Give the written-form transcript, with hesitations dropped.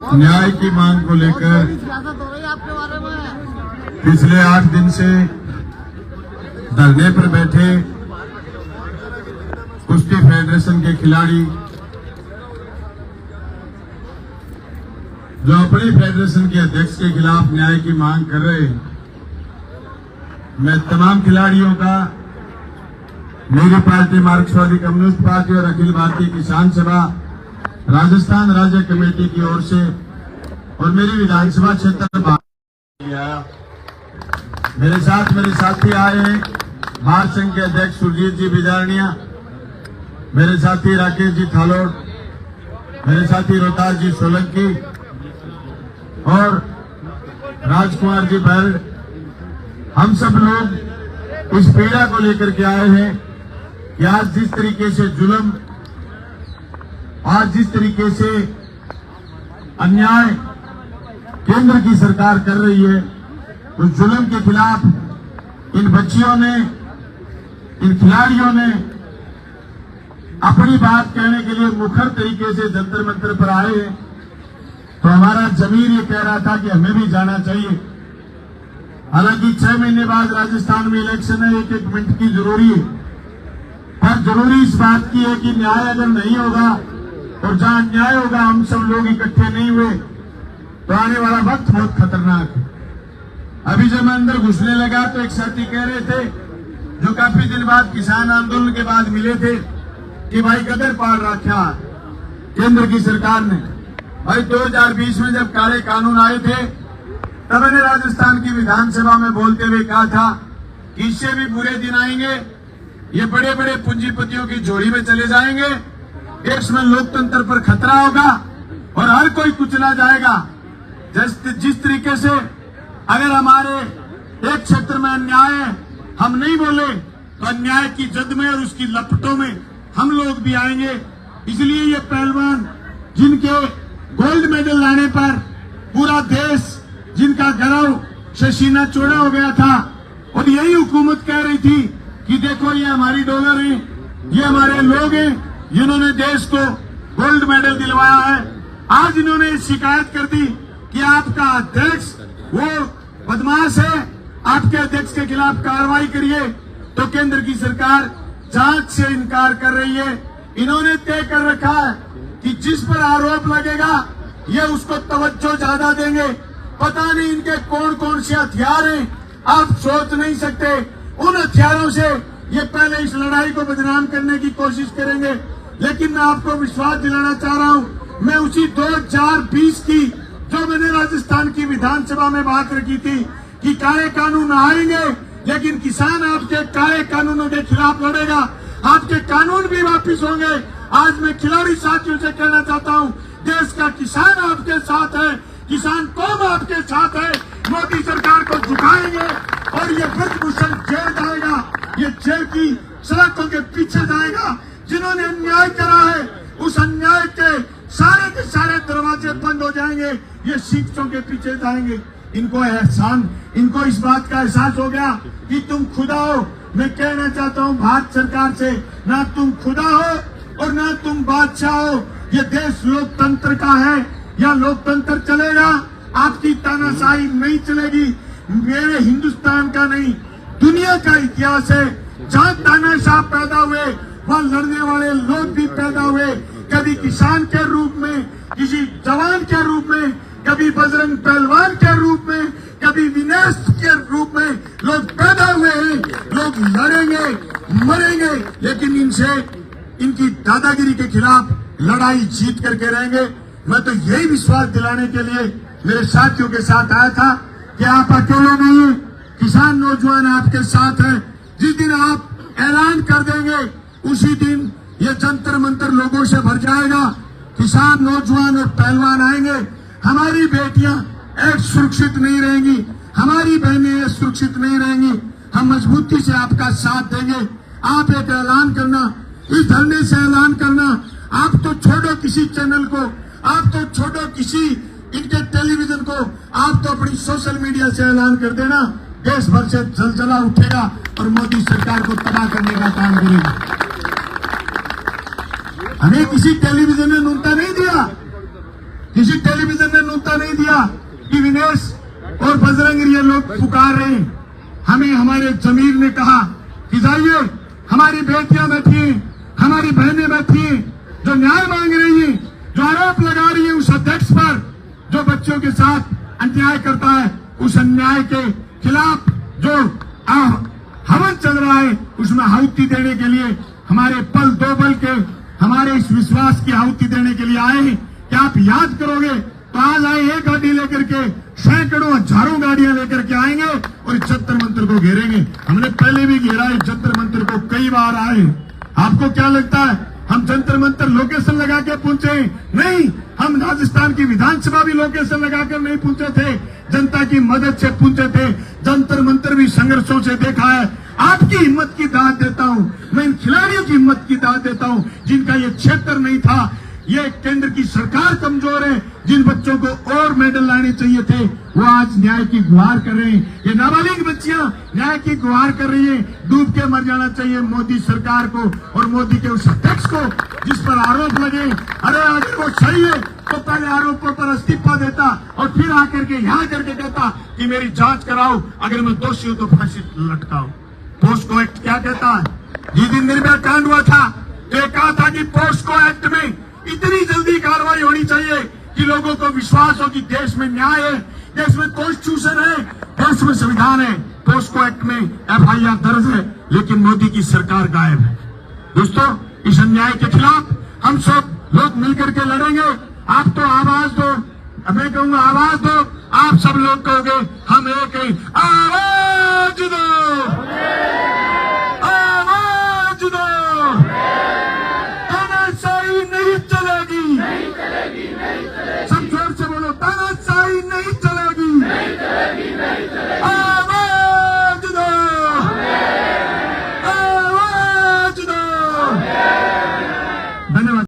न्याय की मांग को लेकर पिछले 8 दिन से धरने पर बैठे कुश्ती फेडरेशन के खिलाड़ी जो अपनी फेडरेशन के अध्यक्ष के खिलाफ न्याय की मांग कर रहे हैं, मैं तमाम खिलाड़ियों का मेरी पार्टी मार्क्सवादी कम्युनिस्ट पार्टी और अखिल भारतीय किसान सभा राजस्थान राज्य कमेटी की ओर से और मेरी विधानसभा क्षेत्र मेरे साथ मेरे साथी आए हैं। भारत संघ के अध्यक्ष सुरजीत जी बिजारनिया, मेरे साथी राकेश जी थालोड़, मेरे साथी रोहतास जी सोलंकी और राजकुमार जी बैल। हम सब लोग इस पीड़ा को लेकर के आए हैं कि आज जिस तरीके से जुल्म, आज जिस तरीके से अन्याय केंद्र की सरकार कर रही है, उस जुल्म के खिलाफ इन बच्चियों ने, इन खिलाड़ियों ने अपनी बात कहने के लिए मुखर तरीके से जंतर मंतर पर आए हैं। तो हमारा जमीर ये कह रहा था कि हमें भी जाना चाहिए। हालांकि 6 महीने बाद राजस्थान में इलेक्शन है, 1-1 मिनट की जरूरी है, पर जरूरी इस बात की है कि न्याय अगर नहीं होगा और जहां अन्याय होगा हम सब लोग इकट्ठे नहीं हुए तो आने वाला वक्त बहुत खतरनाक है। अभी जब मैं अंदर घुसने लगा तो एक साथी कह रहे थे, जो काफी दिन बाद किसान आंदोलन के बाद मिले थे, कि भाई गदर पार रखा केंद्र की सरकार ने। भाई 2020 में जब काले कानून आए थे तब मैंने राजस्थान की विधानसभा में बोलते हुए कहा था कि इससे भी बुरे दिन आएंगे, ये बड़े बड़े पूंजीपतियों की झोली में चले जाएंगे, देश में लोकतंत्र पर खतरा होगा और हर कोई कुचला जाएगा। जिस तरीके से अगर हमारे एक क्षेत्र में अन्याय है, हम नहीं बोले तो अन्याय की जद में और उसकी लपटों में हम लोग भी आएंगे। इसलिए ये पहलवान जिनके गोल्ड मेडल लाने पर पूरा देश, जिनका गौरव से सीना चौड़ा हो गया था, और यही हुकूमत कह रही थी कि देखो ये हमारी डॉलर है, ये हमारे लोग हैं जिन्होंने देश को गोल्ड मेडल दिलवाया है। आज इन्होंने शिकायत कर दी कि आपका अध्यक्ष वो बदमाश है, आपके अध्यक्ष के खिलाफ कार्रवाई करिए। तो केंद्र की सरकार जांच से इनकार कर रही है। इन्होंने तय कर रखा है कि जिस पर आरोप लगेगा ये उसको तवज्जो ज्यादा देंगे। पता नहीं इनके कौन कौन से हथियार हैं, आप सोच नहीं सकते। उन हथियारों से ये पहले इस लड़ाई को बदनाम करने की कोशिश करेंगे। लेकिन मैं आपको विश्वास दिलाना चाह रहा हूं, मैं उसी 2020 की जो मैंने राजस्थान की विधानसभा में बात रखी थी कि काले कानून आएंगे, लेकिन किसान आपके काले कानूनों के खिलाफ लड़ेगा, आपके कानून भी वापिस होंगे। आज मैं खिलाड़ी साथियों से कहना चाहता हूं, देश का किसान आपके साथ है, किसान कौम आपके साथ है। मोदी सरकार को झुकाएंगे और ये ब्रजभूषण जेल जाएगा, ये जेल की सड़कों के पीछे जाएगा। जिन्होंने अन्याय करा है उस अन्याय के सारे दरवाजे बंद हो जाएंगे, ये शिक्षकों के पीछे जाएंगे। इनको इस बात का एहसास हो गया कि तुम खुदा हो। मैं कहना चाहता हूं भारत सरकार से, ना तुम खुदा हो और ना तुम बादशाह हो। ये देश लोकतंत्र का है, या लोकतंत्र चलेगा, आपकी तानाशाही नहीं चलेगी। मेरे हिंदुस्तान का नहीं, दुनिया का इतिहास है, जहां तानाशाह पैदा हुए वहां लड़ने वाले लोग भी पैदा हुए। कभी किसान के रूप में, किसी जवान के रूप में, कभी बजरंग पहलवान के रूप में, कभी विनेश के रूप में लोग पैदा हुए हैं। लोग लड़ेंगे, मरेंगे, लेकिन इनकी दादागिरी के खिलाफ लड़ाई जीत करके रहेंगे। मैं तो यही विश्वास दिलाने के लिए मेरे साथियों के साथ आया था कि आप अकेले नहीं हैं, किसान नौजवान आपके साथ हैं। जिस दिन आप ऐलान कर देंगे उसी दिन ये जंतर मंतर लोगों से भर जाएगा। किसान नौजवान और पहलवान आएंगे। हमारी बेटियां एक सुरक्षित नहीं रहेंगी, हमारी बहनें सुरक्षित नहीं रहेंगी। हम मजबूती से आपका साथ देंगे। आप एक ऐलान करना, इस धरने से ऐलान करना। आप तो छोड़ो किसी चैनल को, आप तो छोड़ो किसी इनके टेलीविजन को, आप तो अपनी सोशल मीडिया से ऐलान कर देना। देश भर से जलजला उठेगा और मोदी सरकार को तबाह करने का काम करेगा। हमें किसी टेलीविजन ने नुकता नहीं दिया, किसी टेलीविजन ने नुक्ता नहीं दिया कि विनेश और बजरंग ये लोग पुकार रहे हैं। हमें हमारे जमीर ने कहा कि जाइए, हमारी बेटियां बैठी, हमारी बहनें बैठी, जो न्याय मांग रही है, जो आरोप लगा रही है उस अध्यक्ष पर जो बच्चों के साथ अन्याय करता है, उस अन्याय के खिलाफ जो हवन चल रहा है उसमें आहुति देने के लिए हमारे पल दो बल के हमारे इस विश्वास की आहुति देने के लिए आए हैं। क्या आप याद करोगे तो आज आए एक गाड़ी लेकर के सैकड़ों हजारों गाड़ियां लेकर के आएंगे और इस जंतर मंतर को घेरेंगे। हमने पहले भी घेरा इस जंतर मंतर को, कई बार आए। आपको क्या लगता है हम जंतर मंतर लोकेशन लगा के पहुंचे? नहीं, हम राजस्थान की विधानसभा भी लोकेशन लगाकर नहीं पहुंचे थे, जनता की मदद से पहुंचे थे। जंतर मंतर भी संघर्षों से देखा है। आपकी हिम्मत की दाद देता हूं, मैं इन खिलाड़ियों की हिम्मत की दाद देता हूं जिनका ये क्षेत्र नहीं था। ये केंद्र की सरकार कमजोर है। जिन बच्चों को और मेडल लाने चाहिए थे वो आज न्याय की गुहार कर रहे हैं। ये नाबालिग बच्चियां न्याय की गुहार कर रही है। डूब के मर जाना चाहिए मोदी सरकार को और मोदी के उस अध्यक्ष को जिस पर आरोप लगे। अरे अगर वो सही है तो पहले आरोपों पर इस्तीफा देता और फिर आकर के यहाँ करके कहता कि मेरी जांच कराओ, अगर मैं दोषी हूं तो फांसी लटकाओ। पोस्को एक्ट क्या कहता है? जिस दिन निर्भया कांड हुआ था तो ये कहा था कि पोस्को एक्ट में इतनी जल्दी कार्रवाई होनी चाहिए कि लोगों को विश्वास हो कि देश में न्याय है, देश में कॉन्स्टिट्यूशन है, देश में संविधान है। पोस्को एक्ट में FIR दर्ज है, लेकिन मोदी की सरकार गायब है। दोस्तों, इस अन्याय के खिलाफ हम सब लोग मिलकर के लड़ेंगे। आप तो आवाज दो, मैं कहूंगा आवाज दो, आप सब लोग कहोगे हम एक ही आवाज दो।